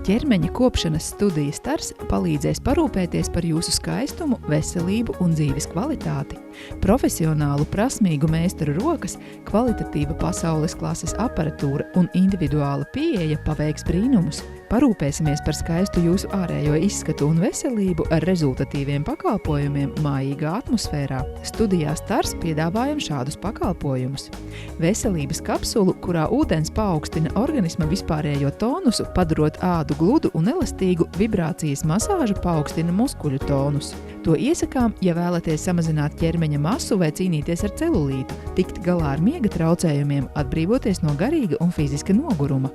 Ķermeņa kopšanas studijas Stars palīdzēs parūpēties par jūsu skaistumu, veselību un dzīves kvalitāti. Profesionālu, prasmīgu meistaru rokas, kvalitatīva pasaules klases aparatūra un individuāla pieeja paveiks brīnumus. Parūpēsimies par skaistu jūsu ārējo izskatu un veselību ar rezultatīviem pakalpojumiem mājīgā atmosfērā. Studijā Stars piedāvājam šādus pakalpojumus. Veselības kapsulu, kurā ūdens paaugstina organisma vispārējo tonusu, padarot ādu gludu un elastīgu, vibrācijas masāža paaugstina muskuļu tonusu. To iesakām, ja vēlaties samazināt ķermeņa masu vai cīnīties ar celulītu, tikt galā ar miega traucējumiem, atbrīvoties no garīga un fiziska noguruma.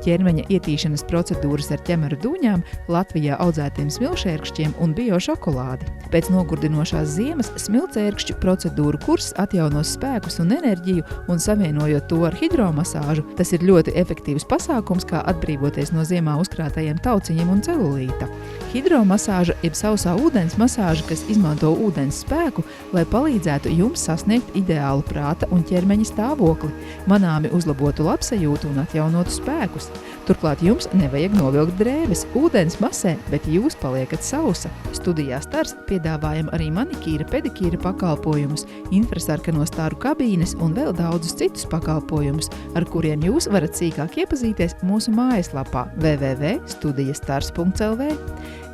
Ķermeņa ietīšanas procedūras ar ķemeru dūņām, Latvijā audzētiem smilšērkšķiem un biošokolādi. Pēc nogurdinošās ziemas smilcērkšķu procedūru kurs atjaunos spēkus un enerģiju un savienojot to ar hidromasāžu, tas ir ļoti efektīvs pasākums, kā atbrīvoties no ziemā uzkrātajiem tauciņiem un celulīta. Hidromasāža jeb sausā ūdens masāža, kas izmanto ūdens spēku, lai palīdzētu jums sasniegt ideālu prāta un ķermeņa stāvokli, manāmi uzlabotu labsajūtu un atjaunotu spēkus. Turklāt jums nevajag novilkt drēbes, ūdens masē, bet jūs paliekat sausa. Studijā Stars piedāvājam arī manikīra, pedikīra pakalpojumus, infrasarkano staru kabīnes un vēl daudzus citus pakalpojumus, ar kuriem jūs varat sīkāk iepazīties mūsu mājaslapā www.studijastars.lv.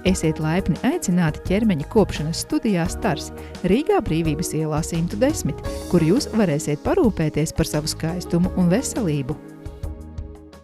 Esiet laipni aicināti ķermeņa kopšanas studijā Stars Rīgā Brīvības ielā 110, kur jūs varēsiet parūpēties par savu skaistumu un veselību.